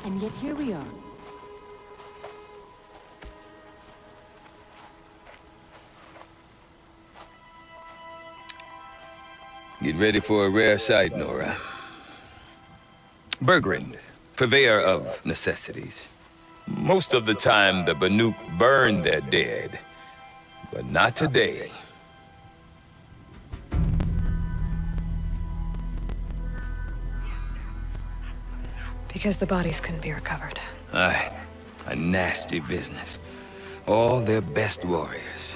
And yet here we are. Get ready for a rare sight, Nora. Bergrand, purveyor of necessities. Most of the time, the Banuk burn their dead, but not today. Because the bodies couldn't be recovered. Aye, a nasty business. All their best warriors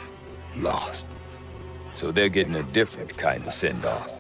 lost. So they're getting a different kind of send-off.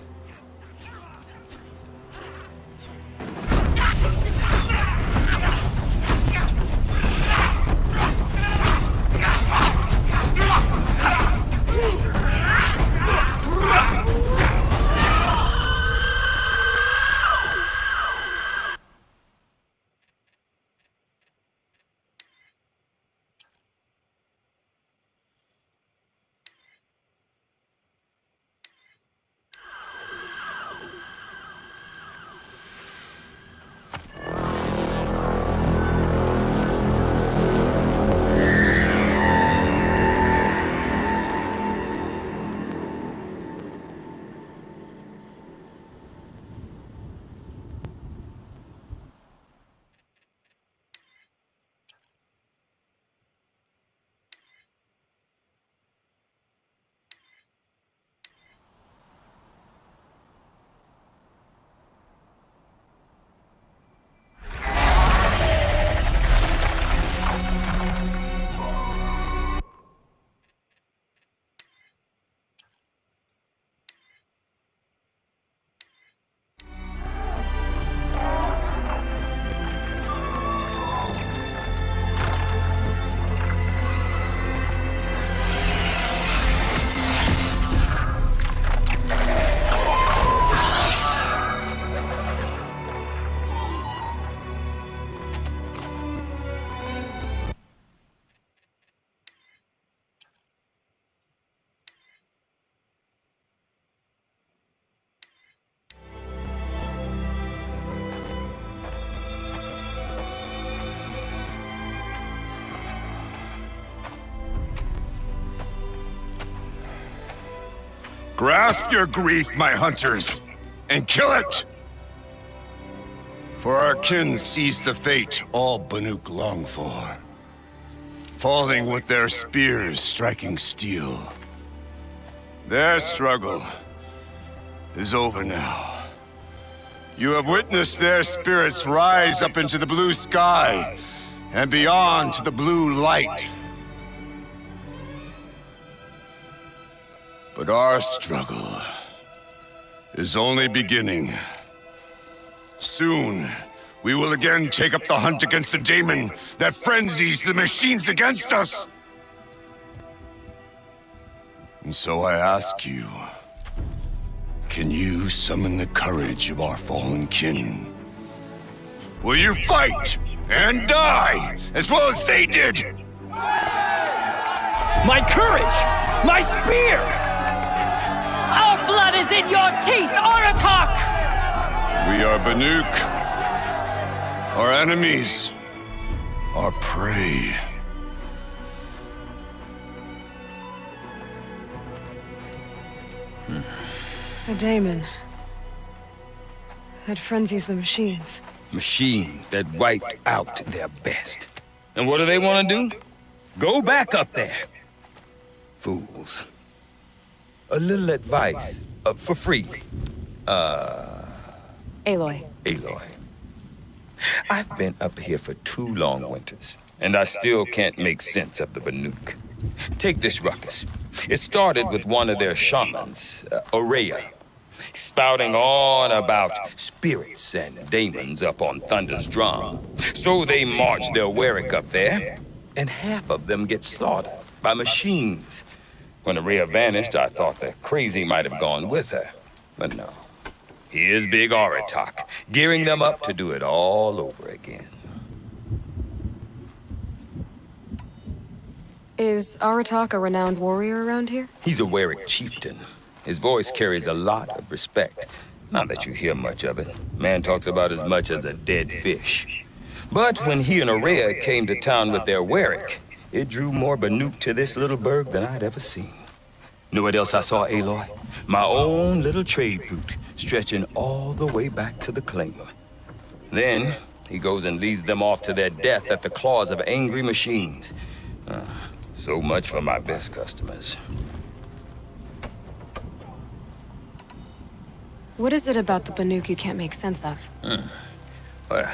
Grasp your grief, my hunters, and kill it! For our kin sees the fate all Banuk long for. Falling with their spears striking steel. Their struggle is over now. You have witnessed their spirits rise up into the blue sky and beyond to the blue light. But our struggle is only beginning. Soon, we will again take up the hunt against the daemon that frenzies the machines against us. And so I ask you, can you summon the courage of our fallen kin? Will you fight and die as well as they did? My courage! My spear! Our blood is in your teeth, Aratak! We are Banuk. Our enemies are prey. The daemon. That frenzies the machines. Machines that wiped out their best. And what do they want to do? Go back up there. Fools. A little advice, for free. Aloy. Aloy. I've been up here for 2 long winters, and I still can't make sense of the Banuk. Take this ruckus. It started with one of their shamans, Aurea, spouting on about spirits and daemons up on Thunder's drum. So they marched their Warwick up there, and half of them get slaughtered by machines. When Aurea vanished, I thought the crazy might have gone with her, but no. Here's Big Aratak, gearing them up to do it all over again. Is Aratak a renowned warrior around here? He's a Warwick chieftain. His voice carries a lot of respect. Not that you hear much of it. Man talks about as much as a dead fish. But when he and Aurea came to town with their Warwick, it drew more Banuk to this little burg than I'd ever seen. Know what else I saw, Aloy? My own little trade route, stretching all the way back to the claim. Then, he goes and leads them off to their death at the claws of angry machines. So much for my best customers. What is it about the Banuk you can't make sense of? Well,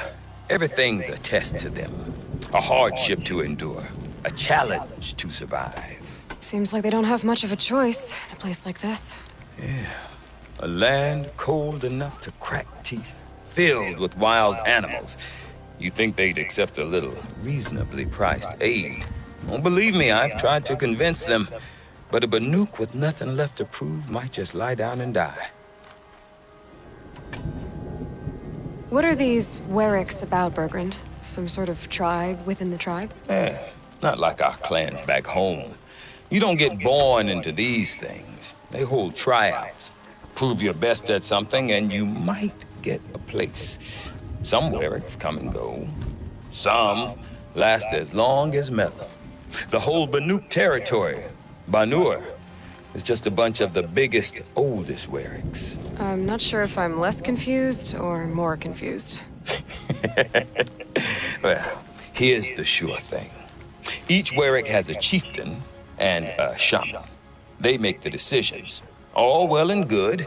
everything's a test to them. A hardship to endure. A challenge to survive. Seems like they don't have much of a choice in a place like this. Yeah. A land cold enough to crack teeth, filled with wild animals. You think they'd accept a little reasonably priced aid. Don't believe me, I've tried to convince them. But a Banuk with nothing left to prove might just lie down and die. What are these Warwicks about, Bergrand? Some sort of tribe within the tribe? Not like our clans back home. You don't get born into these things. They hold tryouts. Prove your best at something and you might get a place. Some Warwicks come and go. Some last as long as Melon. The whole Banuk territory, Banur, is just a bunch of the biggest, oldest Warwicks. I'm not sure if I'm less confused or more confused. Well, here's the sure thing. Each Warwick has a chieftain and a shaman. They make the decisions. All well and good,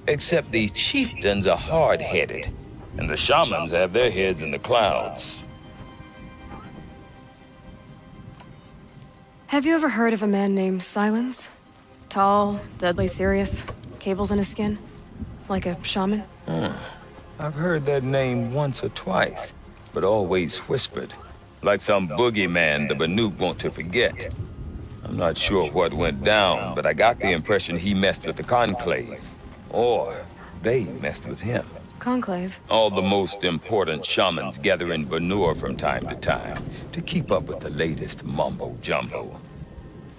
except the chieftains are hard-headed, and the shamans have their heads in the clouds. Have you ever heard of a man named Silence? Tall, deadly serious, cables in his skin? Like a shaman? I've heard that name once or twice, but always whispered. Like some boogeyman the Banuk want to forget. I'm not sure what went down, but I got the impression he messed with the Conclave. Or they messed with him. Conclave? All the most important shamans gather in Banur from time to time to keep up with the latest mumbo-jumbo.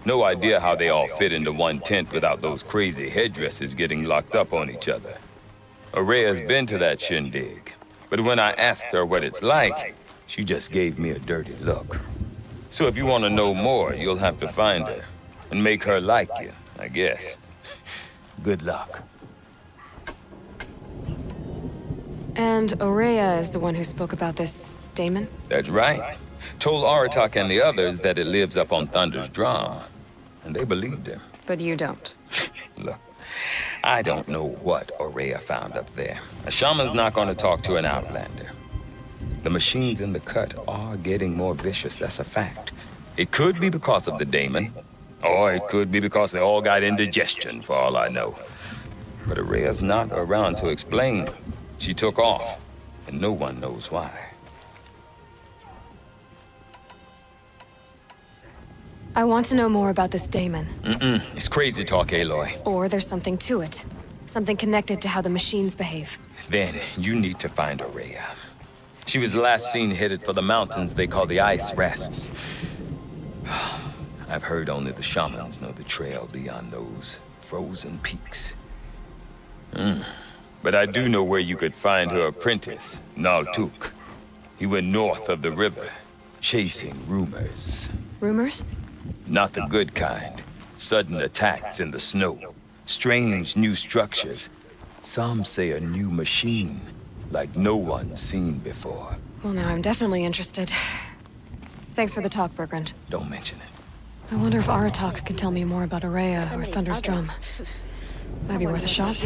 No idea how they all fit into one tent without those crazy headdresses getting locked up on each other. Aurea's been to that shindig, but when I asked her what it's like, she just gave me a dirty look. So if you want to know more, you'll have to find her and make her like you, I guess. Good luck. And Aurea is the one who spoke about this daemon? That's right. Told Aratak and the others that it lives up on Thunder's drum. And they believed him. But you don't. Look, I don't know what Aurea found up there. A shaman's not going to talk to an outlander. The machines in the cut are getting more vicious, that's a fact. It could be because of the daemon, or it could be because they all got indigestion, for all I know. But Aurea's not around to explain. She took off, and no one knows why. I want to know more about this daemon. It's crazy talk, Aloy. Or there's something to it. Something connected to how the machines behave. Then you need to find Aurea. She was last seen headed for the mountains they call the Ice Rafts. I've heard only the shamans know the trail beyond those frozen peaks. But I do know where you could find her apprentice, Naltuk. He went north of the river, chasing rumors. Rumors? Not the good kind. Sudden attacks in the snow. Strange new structures. Some say a new machine, like no one's seen before. Well, now I'm definitely interested. Thanks for the talk, Bergrand. Don't mention it. I wonder if Aratak can tell me more about Aurea or Thunder's drum. Might be worth a shot.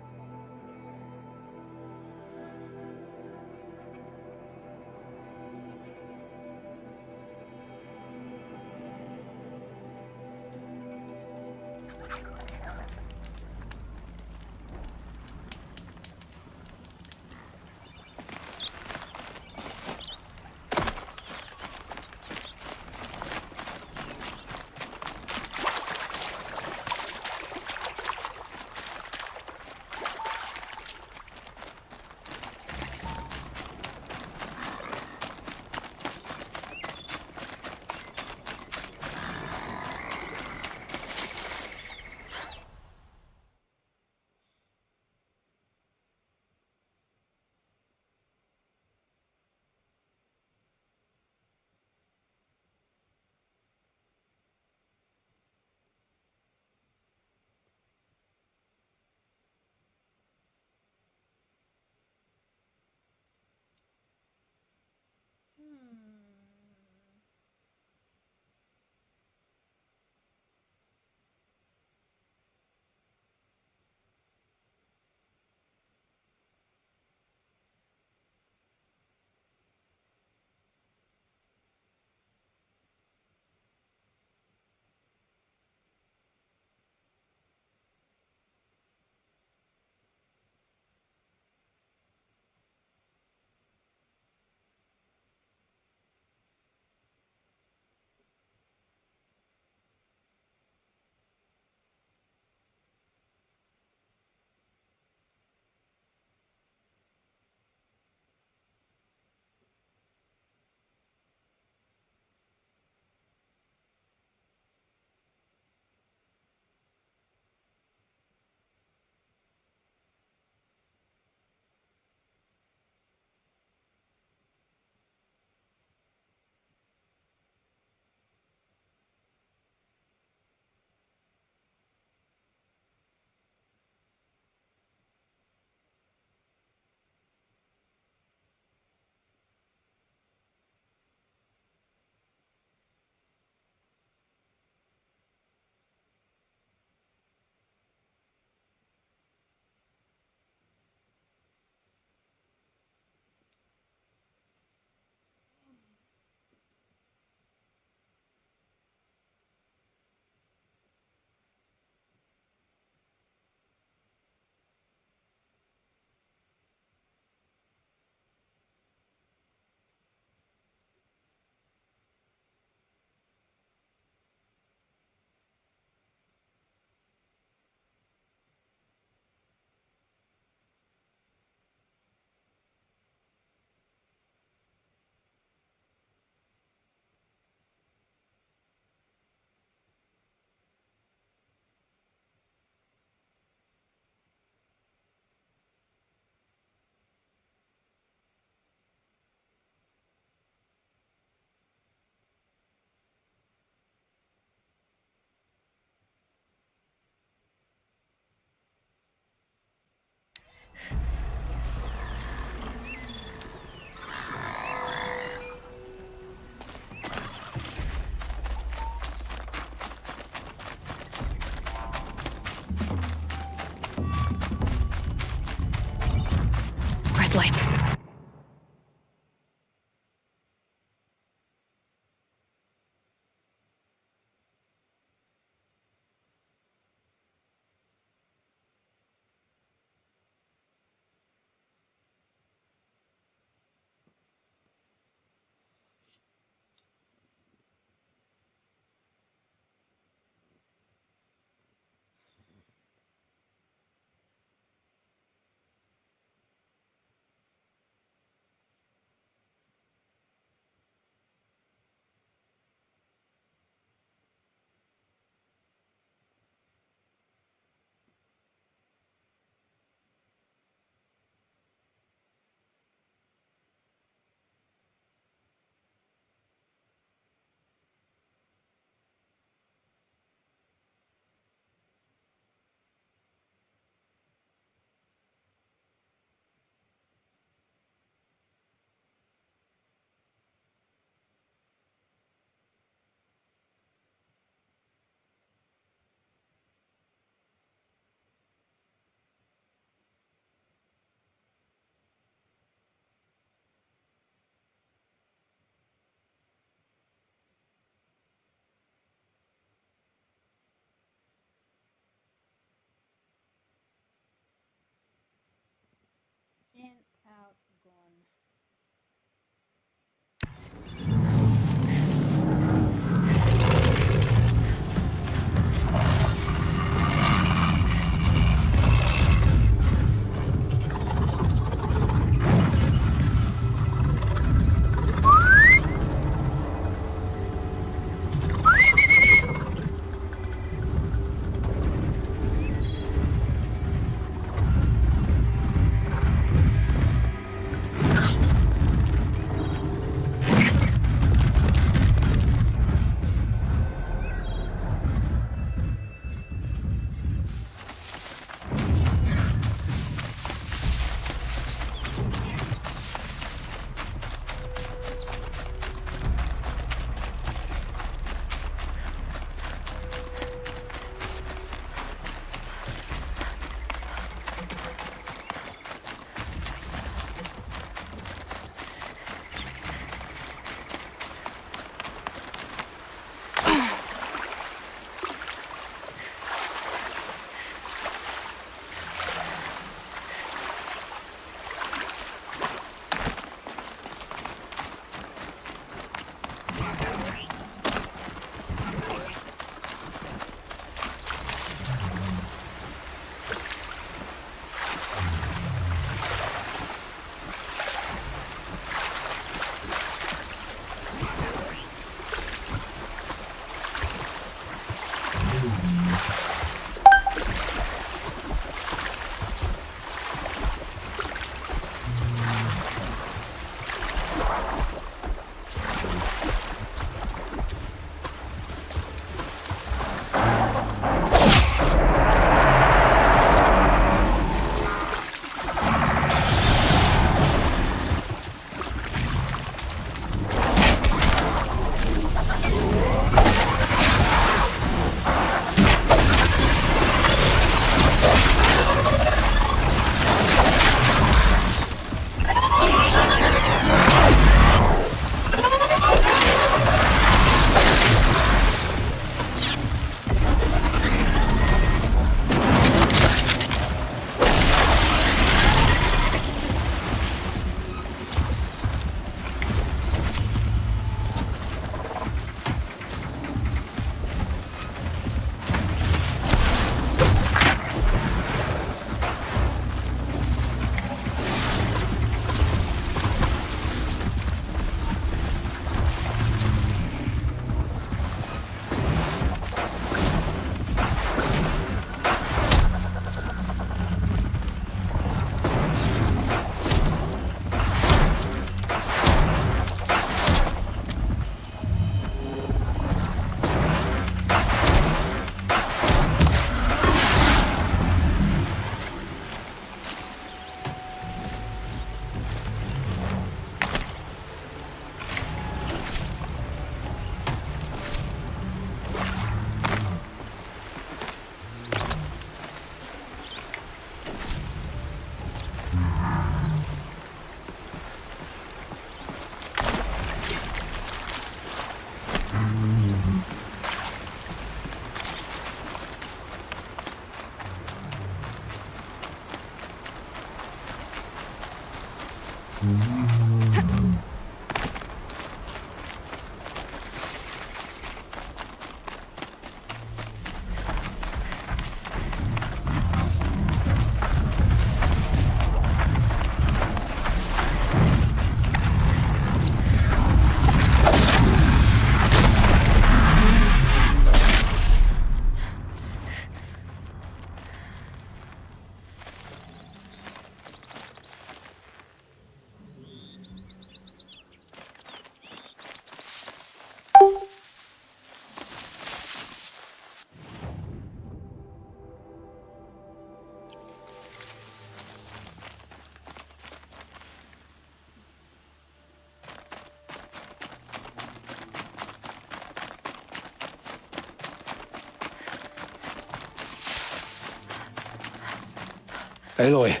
Aloy,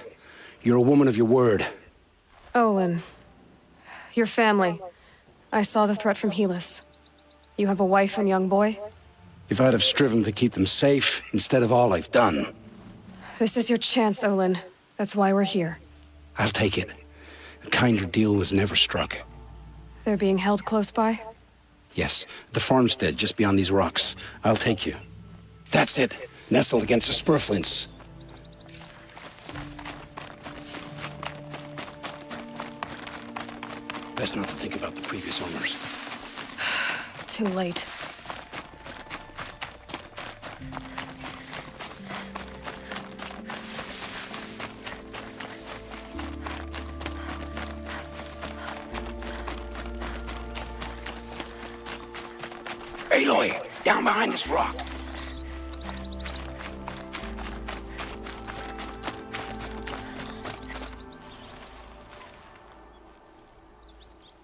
you're a woman of your word. Olin. Your family. I saw the threat from Helis. You have a wife and young boy? If I'd have striven to keep them safe instead of all I've done. This is your chance, Olin. That's why we're here. I'll take it. A kinder deal was never struck. They're being held close by? Yes, the farmstead just beyond these rocks. I'll take you. That's it. Nestled against the spurflints. Best not to think about the previous owners. Too late. Aloy, down behind this rock.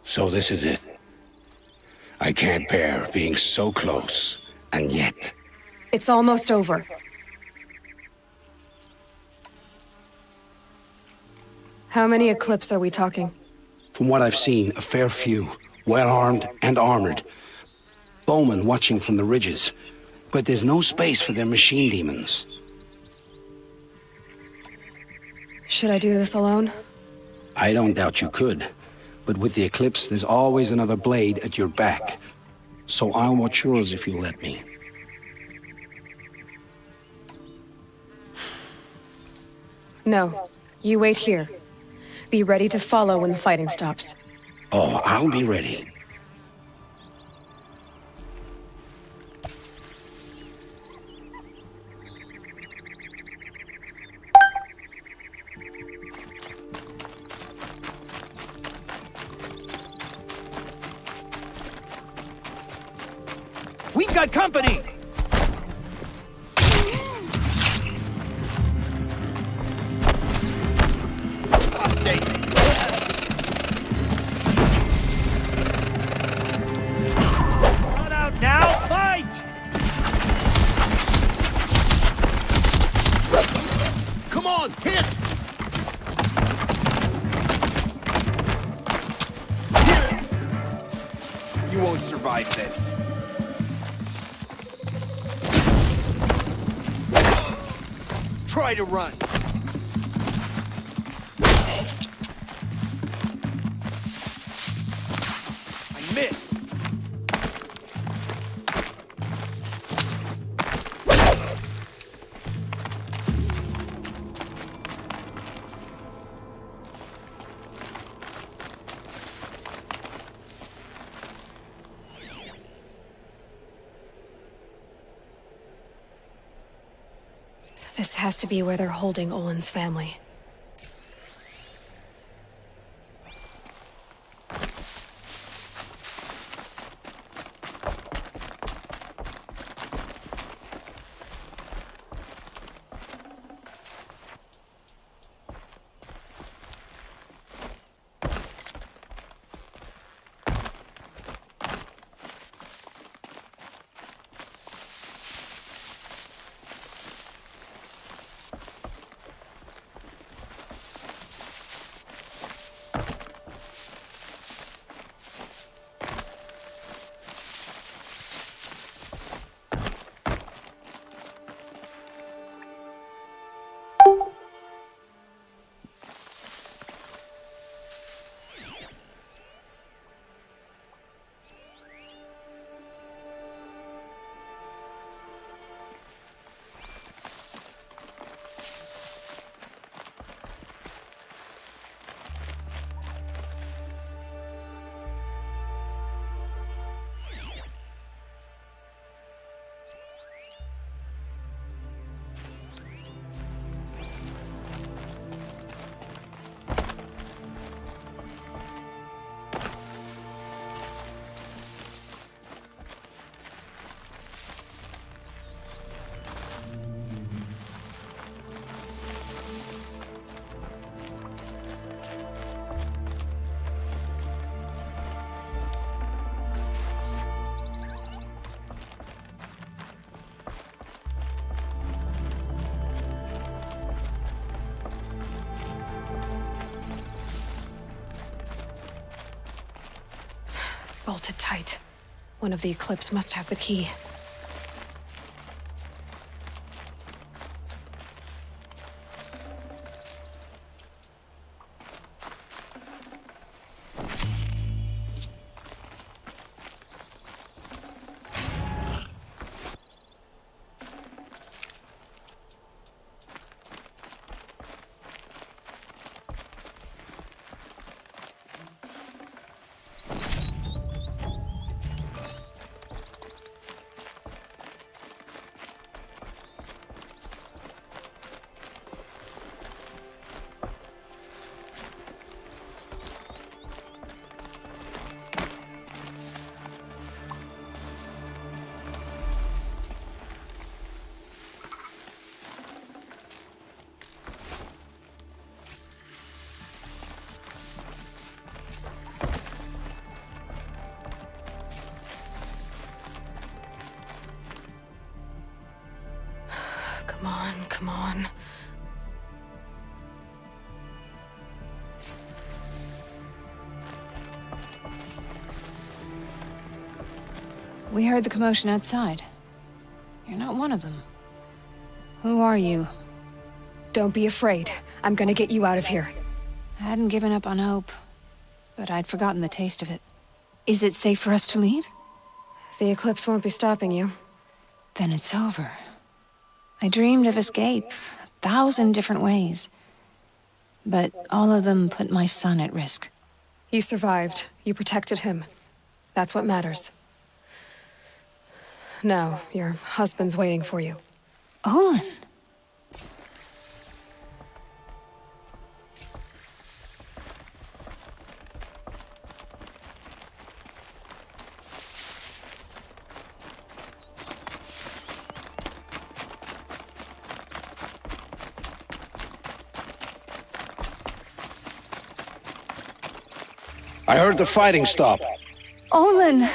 So this is it. I can't bear being so close, and yet... It's almost over. How many Eclipse are we talking? From what I've seen, a fair few. Well-armed and armored. Bowmen watching from the ridges. But there's no space for their machine demons. Should I do this alone? I don't doubt you could. But with the Eclipse, there's always another blade at your back. So I'll watch yours if you let me. No. You wait here. Be ready to follow when the fighting stops. Oh, I'll be ready. We've got company! Stay. Not out now, fight! Come on, hit! You won't survive this. Try to run. I missed. This has to be where they're holding Olin's family. bolted tight. One of the Eclipse must have the key. Come on, come on. We heard the commotion outside. You're not one of them. Who are you? Don't be afraid. I'm gonna get you out of here. I hadn't given up on hope, but I'd forgotten the taste of it. Is it safe for us to leave? The Eclipse won't be stopping you. Then it's over. I dreamed of escape, 1,000 different ways. But all of them put my son at risk. You survived. You protected him. That's what matters. Now, your husband's waiting for you. Olin! I heard the fighting stop. Olin!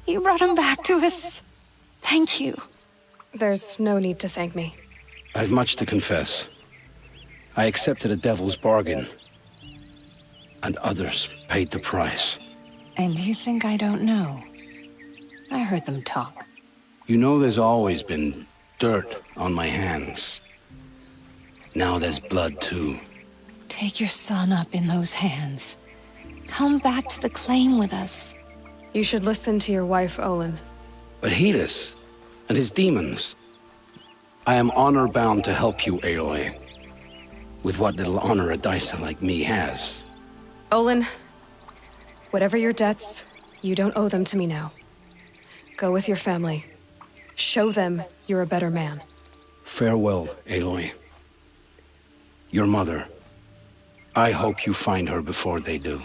You brought him back to us. Thank you. There's no need to thank me. I've much to confess. I accepted a devil's bargain. And others paid the price. And you think I don't know? I heard them talk. You know there's always been dirt on my hands. Now there's blood too. Take your son up in those hands. Come back to the claim with us. You should listen to your wife, Olin. But Hedis and his demons. I am honor-bound to help you, Aloy. With what little honor a Dyson like me has. Olin, whatever your debts, you don't owe them to me now. Go with your family. Show them you're a better man. Farewell, Aloy. Your mother. I hope you find her before they do.